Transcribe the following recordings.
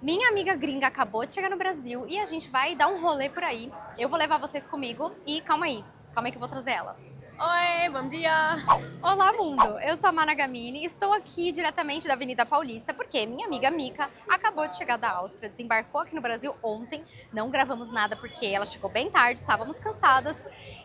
Minha amiga gringa acabou de chegar no Brasil e a gente vai dar um rolê por aí. Eu vou levar vocês comigo e calma aí que eu vou trazer ela. Oi, bom dia! Olá, mundo! Eu sou a Mana Gamini e estou aqui diretamente da Avenida Paulista porque minha amiga Mika acabou de chegar da Áustria, desembarcou aqui no Brasil ontem. Não gravamos nada porque ela chegou bem tarde, estávamos cansadas.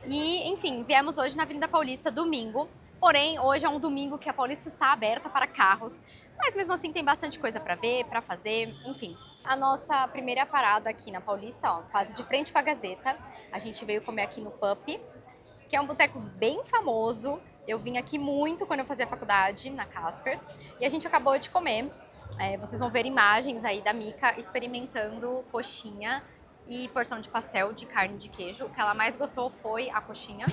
E, enfim, viemos hoje na Avenida Paulista, domingo. Porém, hoje é um domingo que a Paulista está aberta para carros, mas mesmo assim tem bastante coisa para ver, para fazer, enfim. A nossa primeira parada aqui na Paulista, ó, quase de frente com a Gazeta. A gente veio comer aqui no Pup, que é um boteco bem famoso. Eu vim aqui muito quando eu fazia faculdade, na Casper, e a gente acabou de comer. Vocês vão ver imagens aí da Mika experimentando coxinha e porção de pastel de carne de queijo. O que ela mais gostou foi a coxinha.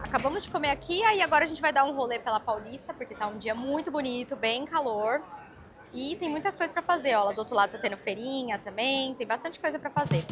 Acabamos de comer aqui, aí agora a gente vai dar um rolê pela Paulista, porque tá um dia muito bonito, bem calor. E tem muitas coisas pra fazer, ó. Lá do outro lado tá tendo feirinha também, tem bastante coisa pra fazer.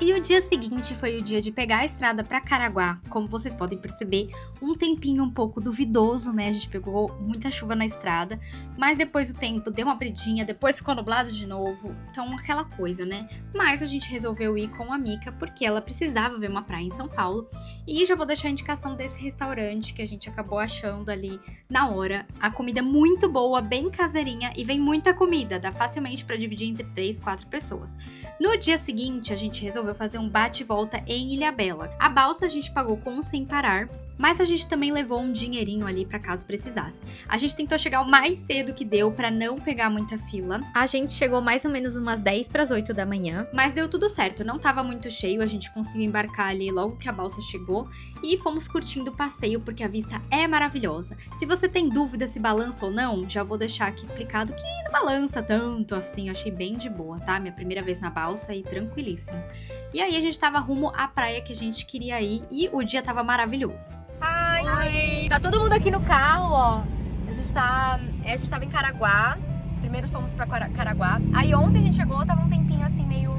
E o dia seguinte foi o dia de pegar a estrada para Caraguá. Como vocês podem perceber, um tempinho um pouco duvidoso, né? A gente pegou muita chuva na estrada, mas depois o tempo deu uma bredinha, depois ficou nublado de novo, então aquela coisa, né? Mas a gente resolveu ir com a Mika porque ela precisava ver uma praia em São Paulo. E já vou deixar a indicação desse restaurante que a gente acabou achando ali na hora. A comida é muito boa, bem caseirinha e vem muita comida, dá facilmente para dividir entre 3, 4 pessoas. No dia seguinte, a gente resolveu fazer um bate-volta em Ilhabela. A balsa a gente pagou com o Sem Parar, mas a gente também levou um dinheirinho ali para caso precisasse. A gente tentou chegar o mais cedo que deu para não pegar muita fila. A gente chegou mais ou menos umas 10 para as 8 da manhã, mas deu tudo certo, não tava muito cheio, a gente conseguiu embarcar ali logo que a balsa chegou e fomos curtindo o passeio porque a vista é maravilhosa. Se você tem dúvida se balança ou não, já vou deixar aqui explicado que não balança tanto assim, eu achei bem de boa, tá? Minha primeira vez na balsa e tranquilíssimo. E aí a gente tava rumo à praia que a gente queria ir e o dia tava maravilhoso. Ai, tá todo mundo aqui no carro, ó. A gente tava em Caraguá. Primeiro fomos pra Caraguá. Aí ontem a gente chegou, tava um tempinho assim meio,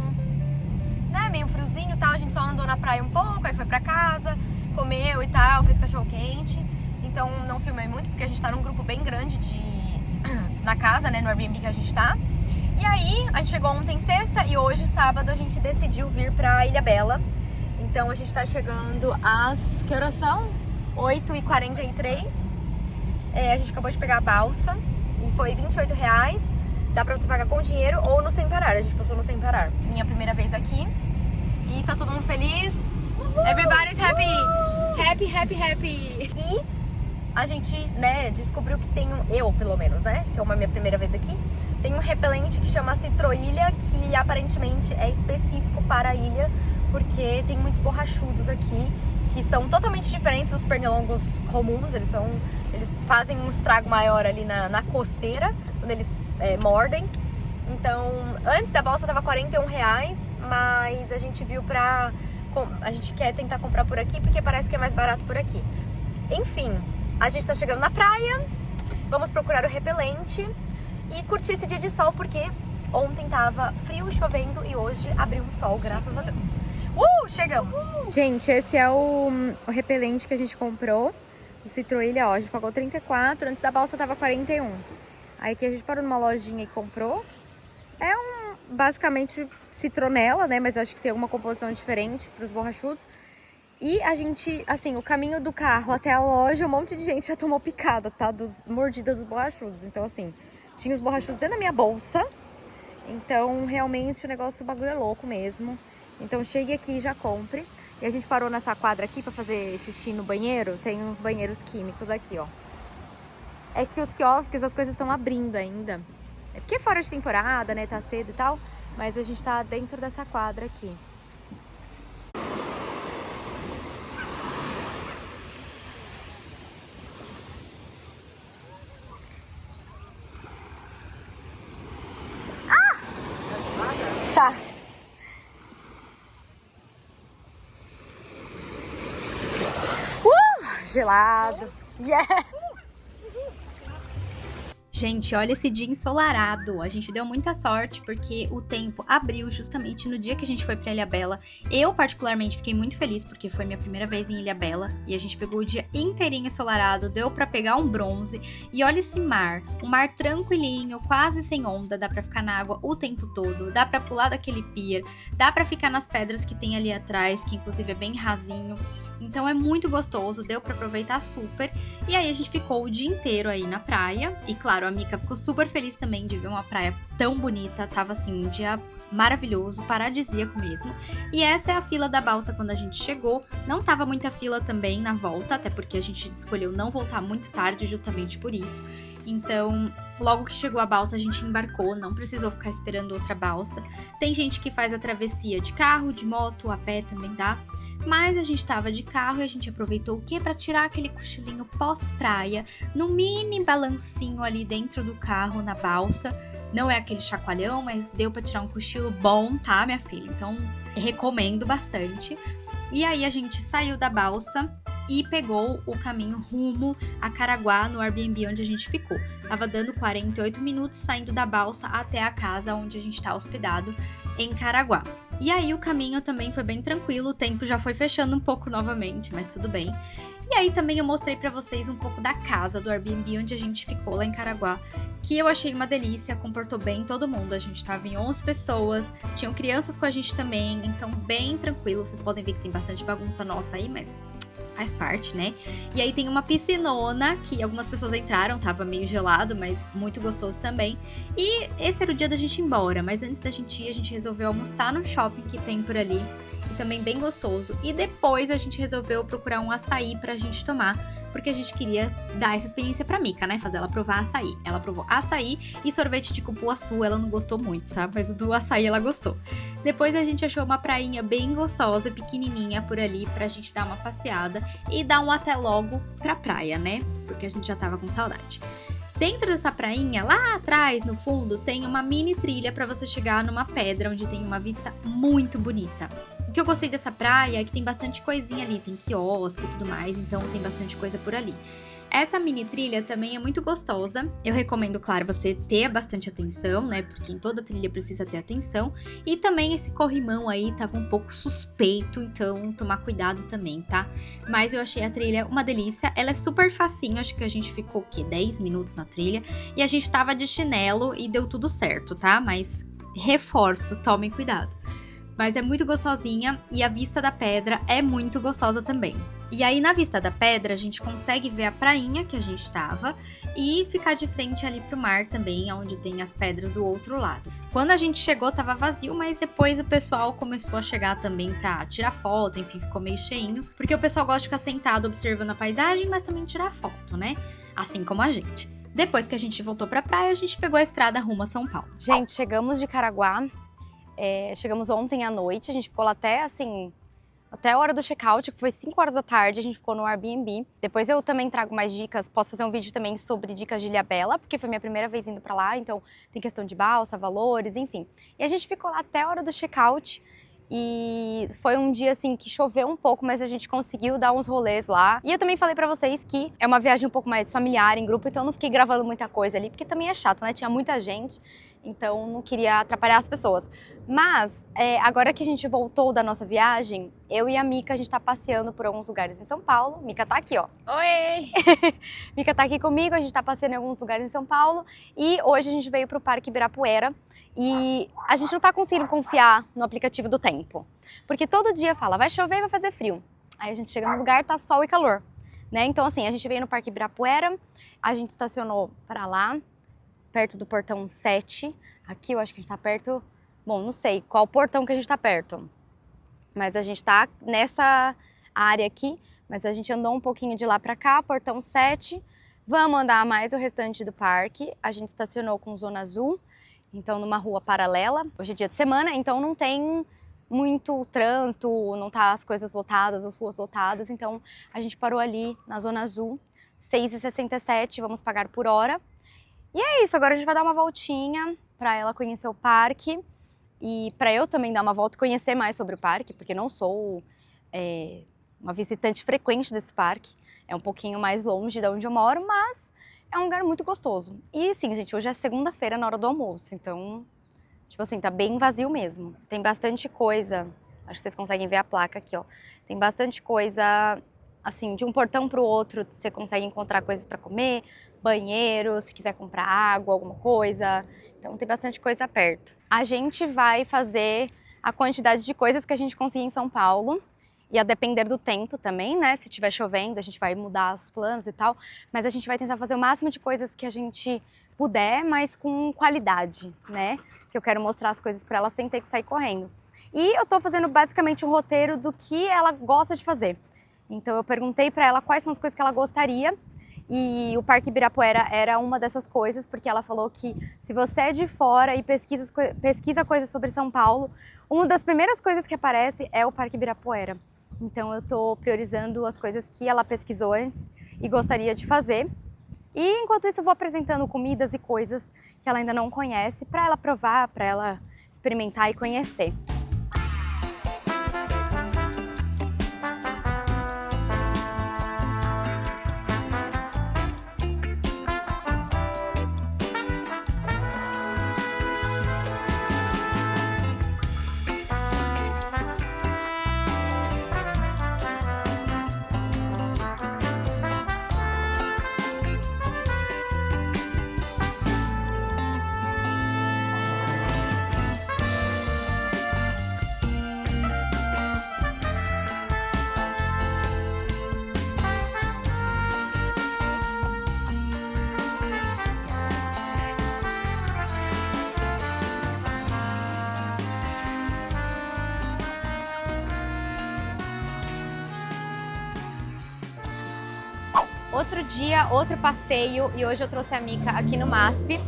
né, meio friozinho e tal. A gente só andou na praia um pouco, aí foi pra casa, comeu e tal, fez cachorro quente. Então não filmei muito porque a gente tá num grupo bem grande na casa, né, no Airbnb que a gente tá. E aí, a gente chegou ontem sexta e hoje, sábado, a gente decidiu vir pra Ilhabela. Então a gente tá chegando às... que horas são? 8h43. A gente acabou de pegar a balsa e foi R$28. Dá pra você pagar com dinheiro ou no Sem Parar. A gente passou no Sem Parar. Minha primeira vez aqui. E tá todo mundo feliz. Everybody's happy! Happy, happy, happy! E a gente, né, descobriu que tem eu, pelo menos, né, que é uma minha primeira vez aqui, tem um repelente que chama Citroilha, que aparentemente é específico para a ilha, porque tem muitos borrachudos aqui, que são totalmente diferentes dos pernilongos comuns, eles fazem um estrago maior ali na coceira, quando eles mordem. Então, antes da balsa tava R$41, mas a gente viu a gente quer tentar comprar por aqui, porque parece que é mais barato por aqui. Enfim, a gente tá chegando na praia, vamos procurar o repelente e curtir esse dia de sol, porque ontem tava frio, chovendo e hoje abriu um sol, graças a Deus. Chegamos! Gente, esse é o repelente que a gente comprou, o Citroilha, ó, a gente pagou 34, antes da balsa tava 41. Aí aqui a gente parou numa lojinha e comprou. É basicamente citronela, né, mas eu acho que tem alguma composição diferente pros borrachudos. E a gente, assim, o caminho do carro até a loja, um monte de gente já tomou picada, tá? Mordidas dos borrachudos. Então, assim, tinha os borrachudos dentro da minha bolsa. Então, realmente, o bagulho é louco mesmo. Então, chegue aqui e já compre. E a gente parou nessa quadra aqui pra fazer xixi no banheiro. Tem uns banheiros químicos aqui, ó. É que os quiosques, as coisas estão abrindo ainda. É porque é fora de temporada, né? Tá cedo e tal. Mas a gente tá dentro dessa quadra aqui. Tá. Gelado. Yeah. Gente, olha esse dia ensolarado. A gente deu muita sorte porque o tempo abriu justamente no dia que a gente foi pra Ilhabela. Eu, particularmente, fiquei muito feliz porque foi minha primeira vez em Ilhabela e a gente pegou o dia inteirinho ensolarado, deu pra pegar um bronze. E olha esse mar, um mar tranquilinho, quase sem onda, dá pra ficar na água o tempo todo, dá pra pular daquele pier, dá pra ficar nas pedras que tem ali atrás, que inclusive é bem rasinho. Então é muito gostoso, deu pra aproveitar super. E aí a gente ficou o dia inteiro aí na praia e claro, a Mica ficou super feliz também de ver uma praia tão bonita. Tava assim, um dia maravilhoso, paradisíaco mesmo. E essa é a fila da balsa quando a gente chegou. Não tava muita fila também na volta, até porque a gente escolheu não voltar muito tarde justamente por isso. Então, logo que chegou a balsa, a gente embarcou, não precisou ficar esperando outra balsa. Tem gente que faz a travessia de carro, de moto, a pé também dá. Mas a gente tava de carro e a gente aproveitou o quê? Pra tirar aquele cochilinho pós-praia, no mini balancinho ali dentro do carro, na balsa. Não é aquele chacoalhão, mas deu pra tirar um cochilo bom, tá, minha filha? Então, recomendo bastante. E aí a gente saiu da balsa e pegou o caminho rumo a Caraguá, no Airbnb onde a gente ficou. Tava dando 48 minutos saindo da balsa até a casa onde a gente tá hospedado, em Caraguá. E aí o caminho também foi bem tranquilo, o tempo já foi fechando um pouco novamente, mas tudo bem. E aí também eu mostrei pra vocês um pouco da casa do Airbnb onde a gente ficou lá em Caraguá, que eu achei uma delícia, comportou bem todo mundo. A gente tava em 11 pessoas, tinham crianças com a gente também, então bem tranquilo. Vocês podem ver que tem bastante bagunça nossa aí, mas faz parte, né? E aí tem uma piscinona que algumas pessoas entraram, tava meio gelado, mas muito gostoso também. E esse era o dia da gente ir embora, mas antes da gente ir, a gente resolveu almoçar no shopping que tem por ali, e também bem gostoso. E depois a gente resolveu procurar um açaí pra gente tomar, porque a gente queria dar essa experiência pra Mica, né? Fazer ela provar açaí. Ela provou açaí e sorvete de cupuaçu, ela não gostou muito, tá? Mas o do açaí ela gostou. Depois a gente achou uma prainha bem gostosa, pequenininha por ali, pra gente dar uma passeada e dar um até logo pra praia, né? Porque a gente já tava com saudade. Dentro dessa prainha, lá atrás, no fundo, tem uma mini trilha pra você chegar numa pedra onde tem uma vista muito bonita. O que eu gostei dessa praia é que tem bastante coisinha ali, tem quiosque e tudo mais, então tem bastante coisa por ali. Essa mini trilha também é muito gostosa. Eu recomendo, claro, você ter bastante atenção, né? Porque em toda trilha precisa ter atenção. E também esse corrimão aí tava um pouco suspeito, então tomar cuidado também, tá? Mas eu achei a trilha uma delícia. Ela é super facinho, acho que a gente ficou, o quê? 10 minutos na trilha. E a gente tava de chinelo e deu tudo certo, tá? Mas reforço, tomem cuidado. Mas é muito gostosinha e a vista da pedra é muito gostosa também. E aí, na vista da pedra, a gente consegue ver a prainha que a gente tava e ficar de frente ali pro mar também, onde tem as pedras do outro lado. Quando a gente chegou, tava vazio, mas depois o pessoal começou a chegar também pra tirar foto, enfim, ficou meio cheinho. Porque o pessoal gosta de ficar sentado observando a paisagem, mas também tirar foto, né? Assim como a gente. Depois que a gente voltou pra praia, a gente pegou a estrada rumo a São Paulo. Gente, chegamos de Caraguá. Chegamos ontem à noite, a gente ficou lá até a hora do check-out, que foi 5 horas da tarde, a gente ficou no Airbnb. Depois eu também trago mais dicas, posso fazer um vídeo também sobre dicas de Ilhabela, porque foi minha primeira vez indo pra lá, então tem questão de balsa, valores, enfim. E a gente ficou lá até a hora do check-out e foi um dia assim que choveu um pouco, mas a gente conseguiu dar uns rolês lá. E eu também falei pra vocês que é uma viagem um pouco mais familiar, em grupo, então eu não fiquei gravando muita coisa ali, porque também é chato, né? Tinha muita gente, então não queria atrapalhar as pessoas. Mas, agora que a gente voltou da nossa viagem, eu e a Mica, a gente tá passeando por alguns lugares em São Paulo. Mica tá aqui, ó. Oi! Mica tá aqui comigo, a gente tá passeando em alguns lugares em São Paulo. E hoje a gente veio pro Parque Ibirapuera. E a gente não tá conseguindo confiar no aplicativo do tempo. Porque todo dia fala, vai chover e vai fazer frio. Aí a gente chega no lugar, tá sol e calor. Né? Então, assim, a gente veio no Parque Ibirapuera, a gente estacionou pra lá, perto do portão 7. Aqui eu acho que a gente tá perto... Bom, não sei qual portão que a gente tá perto. Mas a gente tá nessa área aqui, mas a gente andou um pouquinho de lá pra cá, portão 7. Vamos andar mais o restante do parque. A gente estacionou com zona azul, então numa rua paralela. Hoje é dia de semana, então não tem muito trânsito, não tá as coisas lotadas, as ruas lotadas. Então a gente parou ali na zona azul, 6,67, vamos pagar por hora. E é isso, agora a gente vai dar uma voltinha pra ela conhecer o parque. E para eu também dar uma volta e conhecer mais sobre o parque, porque não sou uma visitante frequente desse parque. É um pouquinho mais longe de onde eu moro, mas é um lugar muito gostoso. E sim, gente, hoje é segunda-feira na hora do almoço, então, tipo assim, tá bem vazio mesmo. Tem bastante coisa, acho que vocês conseguem ver a placa aqui, ó. Tem bastante coisa, assim, de um portão pro outro, você consegue encontrar coisas para comer, banheiro, se quiser comprar água, alguma coisa. Então tem bastante coisa perto. A gente vai fazer a quantidade de coisas que a gente conseguir em São Paulo. E a depender do tempo também, né? Se estiver chovendo, a gente vai mudar os planos e tal. Mas a gente vai tentar fazer o máximo de coisas que a gente puder, mas com qualidade, né? Que eu quero mostrar as coisas para ela sem ter que sair correndo. E eu tô fazendo basicamente um roteiro do que ela gosta de fazer. Então eu perguntei para ela quais são as coisas que ela gostaria. E o Parque Ibirapuera era uma dessas coisas, porque ela falou que se você é de fora e pesquisa coisas sobre São Paulo, uma das primeiras coisas que aparece é o Parque Ibirapuera. Então eu tô priorizando as coisas que ela pesquisou antes e gostaria de fazer. E enquanto isso eu vou apresentando comidas e coisas que ela ainda não conhece para ela provar, para ela experimentar e conhecer. Outro dia, outro passeio, e hoje eu trouxe a Mica aqui no MASP,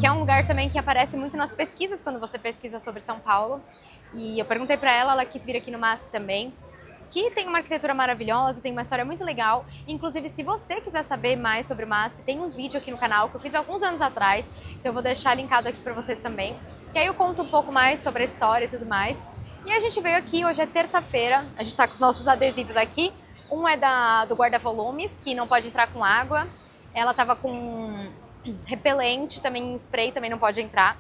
que é um lugar também que aparece muito nas pesquisas quando você pesquisa sobre São Paulo. E eu perguntei pra ela, ela quis vir aqui no MASP também, que tem uma arquitetura maravilhosa, tem uma história muito legal. Inclusive, se você quiser saber mais sobre o MASP, tem um vídeo aqui no canal que eu fiz alguns anos atrás, então eu vou deixar linkado aqui pra vocês também, que aí eu conto um pouco mais sobre a história e tudo mais. E a gente veio aqui, hoje é terça-feira, a gente tá com os nossos adesivos aqui. Um é do guarda-volumes, que não pode entrar com água. Ela tava com repelente, também spray, também não pode entrar.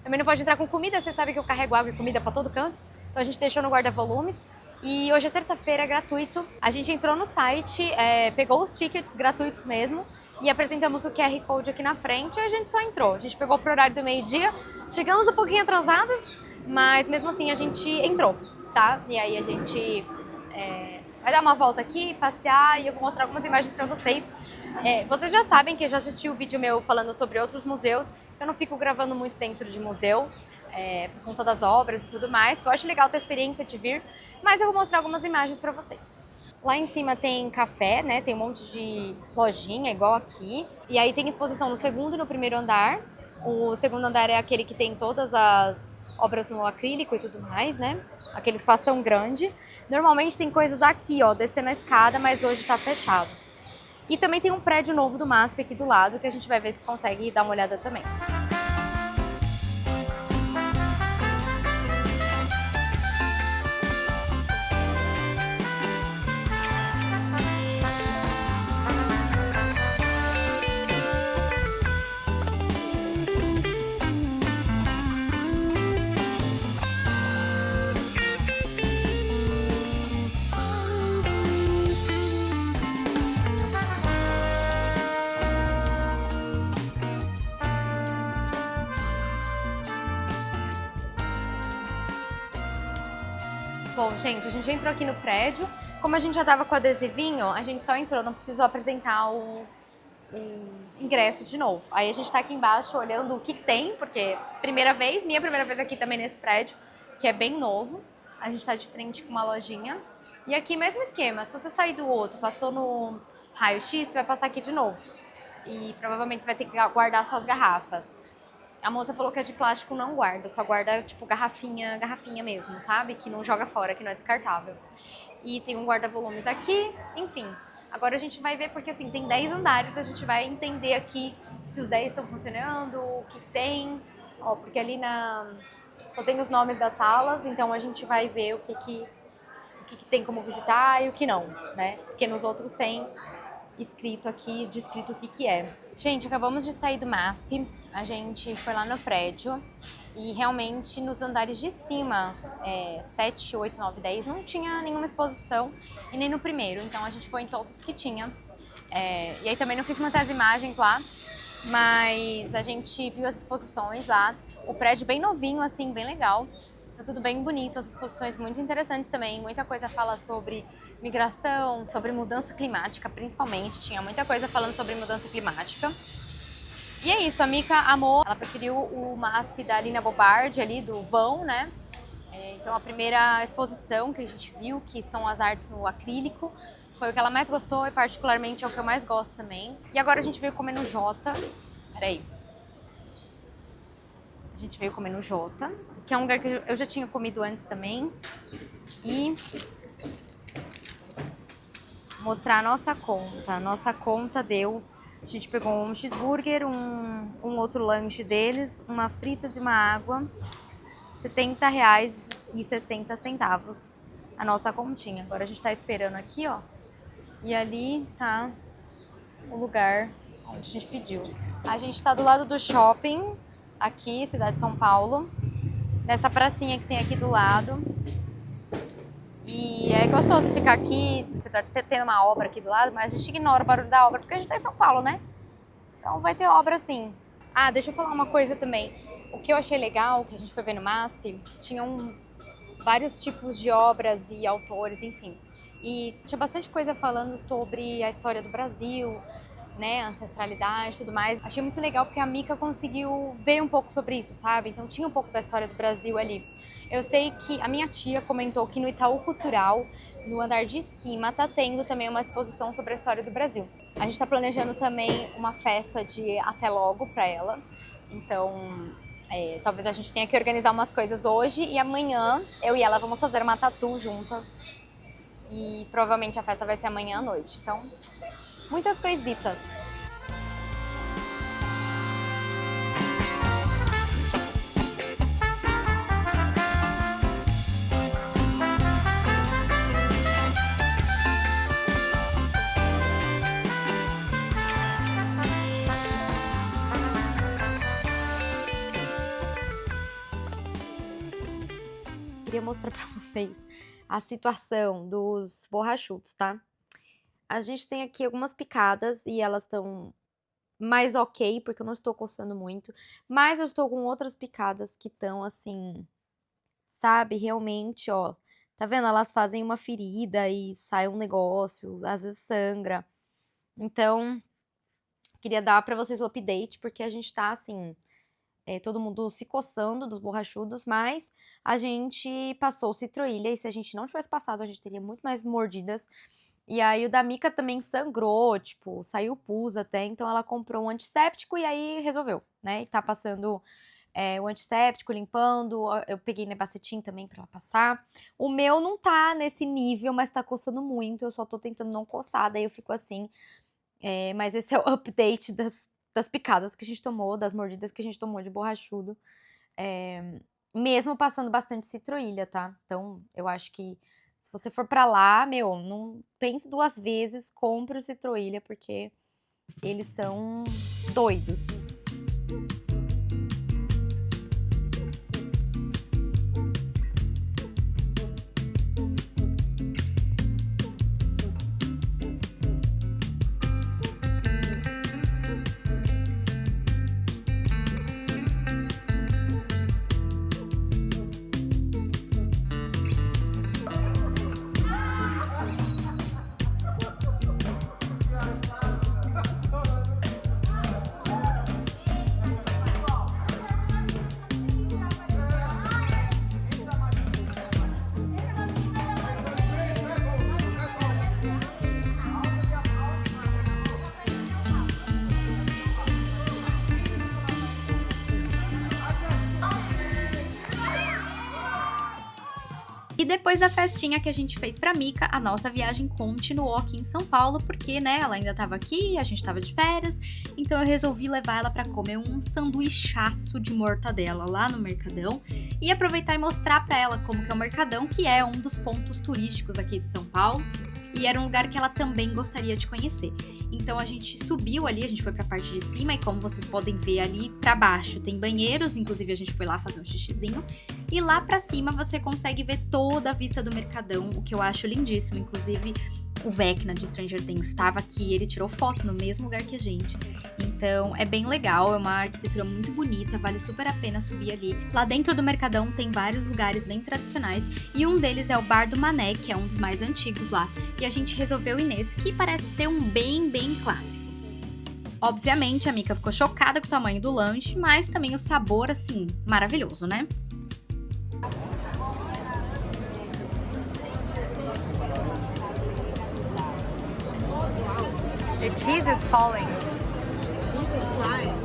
Também não pode entrar com comida, você sabe que eu carrego água e comida pra todo canto. Então a gente deixou no guarda-volumes. E hoje é terça-feira, é gratuito. A gente entrou no site, pegou os tickets gratuitos mesmo e apresentamos o QR Code aqui na frente e a gente só entrou. A gente pegou pro horário do meio-dia, chegamos um pouquinho atrasadas, mas mesmo assim a gente entrou, tá? E aí a gente vai dar uma volta aqui, passear e eu vou mostrar algumas imagens pra vocês. Vocês já sabem que eu já assisti o vídeo meu falando sobre outros museus. Eu não fico gravando muito dentro de museu, por conta das obras e tudo mais. Eu acho legal ter a experiência de vir, mas eu vou mostrar algumas imagens pra vocês. Lá em cima tem café, né? Tem um monte de lojinha, igual aqui. E aí tem exposição no segundo e no primeiro andar. O segundo andar é aquele que tem todas as obras no acrílico e tudo mais, né? Aquele espação grande. Normalmente tem coisas aqui, ó, descendo a escada, mas hoje tá fechado. E também tem um prédio novo do MASP aqui do lado, que a gente vai ver se consegue dar uma olhada também. Bom, gente, a gente entrou aqui no prédio. Como a gente já tava com o adesivinho, a gente só entrou, não precisou apresentar o ingresso de novo. Aí a gente tá aqui embaixo olhando o que tem, porque minha primeira vez aqui também nesse prédio, que é bem novo. A gente tá de frente com uma lojinha. E aqui, mesmo esquema. Se você sair do outro, passou no raio-x, você vai passar aqui de novo. E provavelmente você vai ter que guardar suas garrafas. A moça falou que a de plástico não guarda, só guarda, tipo, garrafinha mesmo, sabe? Que não joga fora, que não é descartável. E tem um guarda-volumes aqui, enfim. Agora a gente vai ver, porque assim, tem 10 andares, a gente vai entender aqui se os 10 estão funcionando, o que tem. Ó, porque ali só tem os nomes das salas, então a gente vai ver o que tem como visitar e o que não, né? Porque nos outros tem escrito aqui, descrito o que é. Gente, acabamos de sair do MASP, a gente foi lá no prédio e realmente nos andares de cima, 7, 8, 9, 10, não tinha nenhuma exposição e nem no primeiro, então a gente foi em todos que tinha. E aí também não fiz muitas imagens lá, mas a gente viu as exposições lá, o prédio bem novinho, assim, bem legal. Tá tudo bem bonito, as exposições muito interessantes também, muita coisa fala sobre migração, sobre mudança climática, principalmente, tinha muita coisa falando sobre mudança climática. E é isso, a Mica amou, ela preferiu o MASP da Lina Bobardi ali, do vão, né? Então a primeira exposição que a gente viu, que são as artes no acrílico, foi o que ela mais gostou e particularmente é o que eu mais gosto também. E agora a gente veio comer no Jota, peraí. A gente veio comer no Jota, que é um lugar que eu já tinha comido antes também. E mostrar a nossa conta. A nossa conta deu... A gente pegou um cheeseburger, um outro lanche deles, uma fritas e uma água. R$70,60 a nossa continha. Agora a gente tá esperando aqui, ó. E ali tá o lugar onde a gente pediu. A gente tá do lado do shopping, aqui, cidade de São Paulo. Nessa pracinha que tem aqui do lado. E é gostoso ficar aqui, apesar de ter uma obra aqui do lado, mas a gente ignora o barulho da obra, porque a gente tá em São Paulo, né? Então vai ter obra sim. Ah, deixa eu falar uma coisa também. O que eu achei legal, que a gente foi ver no MASP, tinham vários tipos de obras e autores, enfim. E tinha bastante coisa falando sobre a história do Brasil, né, ancestralidade e tudo mais. Achei muito legal porque a Mica conseguiu ver um pouco sobre isso, sabe? Então tinha um pouco da história do Brasil ali. Eu sei que a minha tia comentou que no Itaú Cultural, no andar de cima, tá tendo também uma exposição sobre a história do Brasil. A gente tá planejando também uma festa de até logo pra ela. Então, talvez a gente tenha que organizar umas coisas hoje e amanhã eu e ela vamos fazer uma tatu juntas. E provavelmente a festa vai ser amanhã à noite. Então, muitas coisitas. Queria mostrar pra vocês a situação dos borrachudos, tá? A gente tem aqui algumas picadas e elas estão mais ok, porque eu não estou coçando muito. Mas eu estou com outras picadas que estão assim, sabe? Realmente, ó. Tá vendo? Elas fazem uma ferida e sai um negócio, às vezes sangra. Então, queria dar pra vocês o update, porque a gente tá assim... todo mundo se coçando dos borrachudos, mas a gente passou o Citroilha, e se a gente não tivesse passado, a gente teria muito mais mordidas. E aí o da Mica também sangrou, tipo, saiu pus até, então ela comprou um antisséptico e aí resolveu, né? E tá passando o antisséptico, limpando, eu peguei Nebacetin também pra ela passar. O meu não tá nesse nível, mas tá coçando muito, eu só tô tentando não coçar, daí eu fico assim. Mas esse é o update das picadas que a gente tomou, das mordidas que a gente tomou de borrachudo, mesmo passando bastante Citroilha, tá? Então, eu acho que se você for pra lá, meu, não pense duas vezes, compre o Citroilha, porque eles são doidos. E depois da festinha que a gente fez pra Mica, a nossa viagem continuou aqui em São Paulo, porque, né, ela ainda tava aqui, a gente tava de férias, então eu resolvi levar ela pra comer um sanduichaço de mortadela lá no Mercadão e aproveitar e mostrar pra ela como que é o Mercadão, que é um dos pontos turísticos aqui de São Paulo, e era um lugar que ela também gostaria de conhecer. Então a gente subiu ali, a gente foi pra parte de cima e como vocês podem ver ali pra baixo tem banheiros, inclusive a gente foi lá fazer um xixizinho. E lá pra cima você consegue ver toda a vista do Mercadão, o que eu acho lindíssimo. Inclusive o Vecna de Stranger Things estava aqui, ele tirou foto no mesmo lugar que a gente. Então é bem legal, é uma arquitetura muito bonita, vale super a pena subir ali. Lá dentro do Mercadão tem vários lugares bem tradicionais e um deles é o Bar do Mané, que é um dos mais antigos lá. E a gente resolveu ir nesse, que parece ser um bem clássico. Obviamente a Mica ficou chocada com o tamanho do lanche, mas também o sabor, assim, maravilhoso, né? The cheese is falling. Cheese is flying.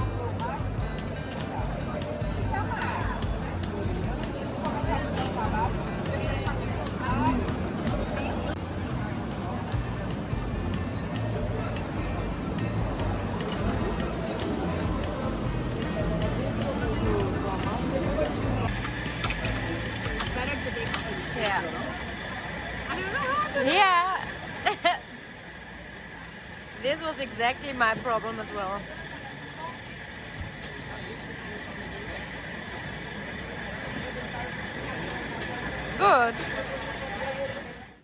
Yeah. This was exactly my problem as well. Good.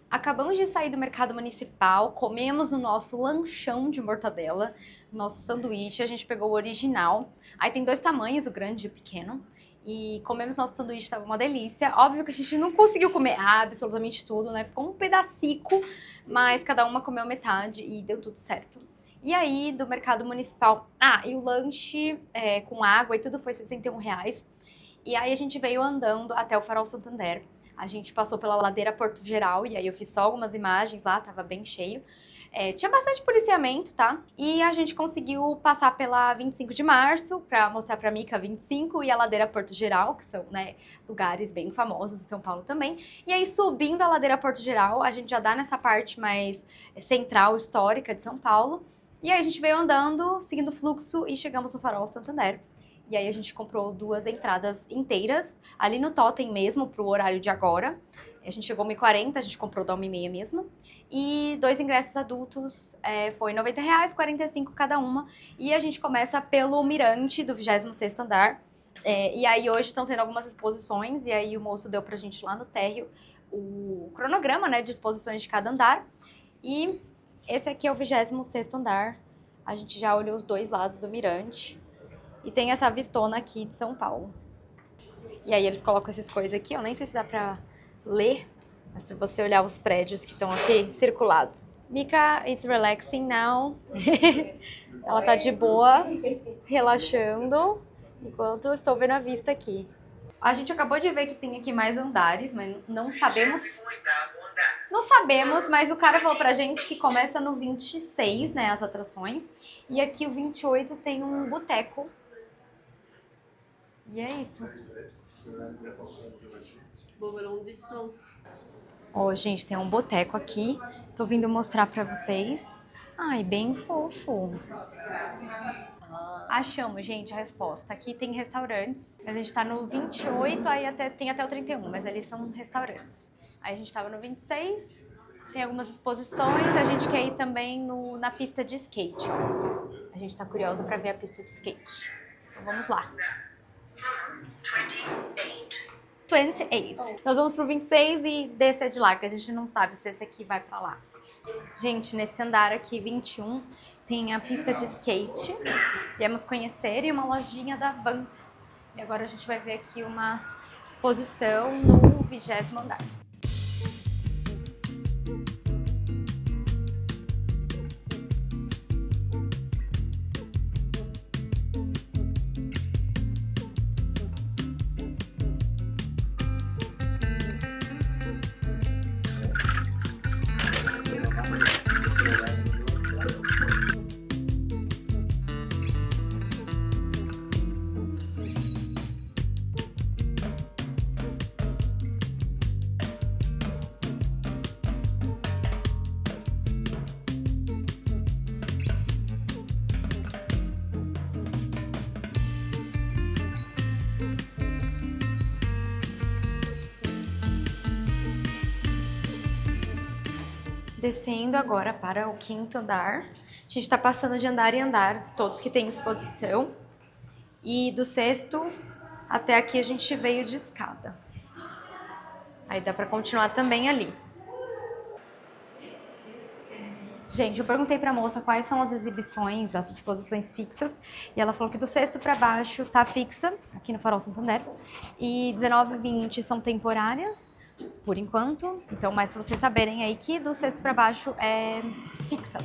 Acabamos de sair do mercado municipal, comemos o nosso lanchão de mortadela, nosso sanduíche, a gente pegou o original. Aí tem 2 tamanhos, o grande e o pequeno. E comemos nosso sanduíche, tava uma delícia. Óbvio que a gente não conseguiu comer absolutamente tudo, né? Ficou um pedacico, mas cada uma comeu metade e deu tudo certo. E aí, do mercado municipal... Ah, e o lanche com água e tudo foi R$61. E aí a gente veio andando até o Farol Santander. A gente passou pela ladeira Porto Geral e aí eu fiz só algumas imagens lá, tava bem cheio. Tinha bastante policiamento, tá? E a gente conseguiu passar pela 25 de março pra mostrar pra Mica 25 e a ladeira Porto Geral, que são, né, lugares bem famosos em São Paulo também. E aí, subindo a ladeira Porto Geral, a gente já dá nessa parte mais central, histórica de São Paulo. E aí a gente veio andando, seguindo o fluxo e chegamos no Farol Santander. E aí a gente comprou 2 entradas inteiras, ali no Totem mesmo, pro horário de agora. A gente chegou 1h40, a gente comprou da 1h30 mesmo. E 2 ingressos adultos, foi R$90, 45 cada uma. E a gente começa pelo mirante do 26º andar. E aí hoje estão tendo algumas exposições, e aí o moço deu pra gente lá no térreo o cronograma, né, de exposições de cada andar. E esse aqui é o 26º andar. A gente já olhou os 2 lados do mirante. E tem essa vistona aqui de São Paulo. E aí eles colocam essas coisas aqui, eu nem sei se dá pra ler, mas pra você olhar os prédios que estão aqui circulados. Mica is relaxing now. Ela tá de boa, relaxando, enquanto eu estou vendo a vista aqui. A gente acabou de ver que tem aqui mais andares, mas não sabemos... Não sabemos, mas o cara falou pra gente que começa no 26, né, as atrações. E aqui o 28 tem um boteco. E é isso. Ó, gente, tem um boteco aqui. Tô vindo mostrar pra vocês. Ai, bem fofo. Achamos, gente, a resposta. Aqui tem restaurantes. A gente tá no 28, aí tem até o 31, mas ali são restaurantes. Aí a gente tava no 26, tem algumas exposições. A gente quer ir também na pista de skate. A gente tá curiosa pra ver a pista de skate. Então vamos lá. 28. Nós vamos pro 26 e descer de lá, que a gente não sabe se esse aqui vai pra lá. Gente, nesse andar aqui, 21, tem a pista de skate. Viemos conhecer e uma lojinha da Vans. E agora a gente vai ver aqui uma exposição no 20º andar. Descendo agora para o 5º andar. A gente tá passando de andar em andar, todos que têm exposição. E do 6º até aqui a gente veio de escada. Aí dá pra continuar também ali. Gente, eu perguntei pra moça quais são as exibições, as exposições fixas, e ela falou que do 6º pra baixo tá fixa, aqui no Farol Santander, e 19 e 20 são temporárias, por enquanto. Então, mais pra vocês saberem aí que do 6º pra baixo é fixa.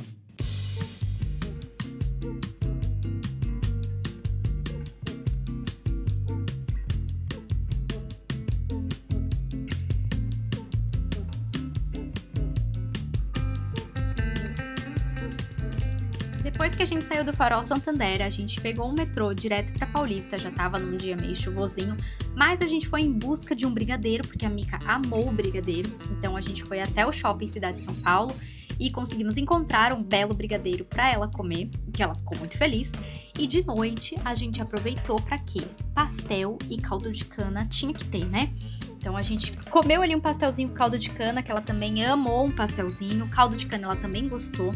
Depois que a gente saiu do Farol Santander, a gente pegou um metrô direto pra Paulista, já tava num dia meio chuvosinho, mas a gente foi em busca de um brigadeiro, porque a Mica amou o brigadeiro, então a gente foi até o shopping Cidade de São Paulo e conseguimos encontrar um belo brigadeiro pra ela comer, que ela ficou muito feliz. E de noite a gente aproveitou pra quê? Pastel e caldo de cana, tinha que ter, né? Então a gente comeu ali um pastelzinho com caldo de cana, que ela também amou um pastelzinho, caldo de cana ela também gostou.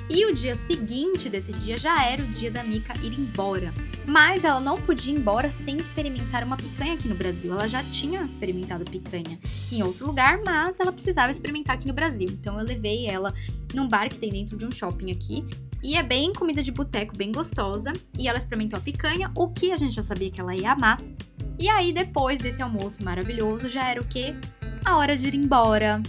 E o dia seguinte desse dia já era o dia da Mica ir embora. Mas ela não podia ir embora sem experimentar uma picanha aqui no Brasil. Ela já tinha experimentado picanha em outro lugar, mas ela precisava experimentar aqui no Brasil. Então eu levei ela num bar que tem dentro de um shopping aqui. E é bem comida de boteco, bem gostosa. E ela experimentou a picanha, o que a gente já sabia que ela ia amar. E aí, depois desse almoço maravilhoso, já era o quê? A hora de ir embora.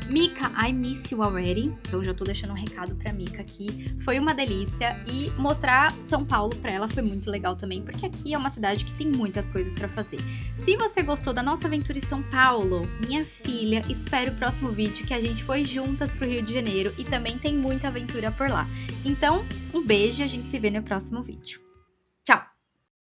Mica, I miss you already. Então já tô deixando um recado pra Mica aqui. Foi uma delícia e mostrar São Paulo pra ela foi muito legal também, porque aqui é uma cidade que tem muitas coisas pra fazer. Se você gostou da nossa aventura em São Paulo, minha filha, espero o próximo vídeo que a gente foi juntas pro Rio de Janeiro e também tem muita aventura por lá. Então, um beijo e a gente se vê no próximo vídeo.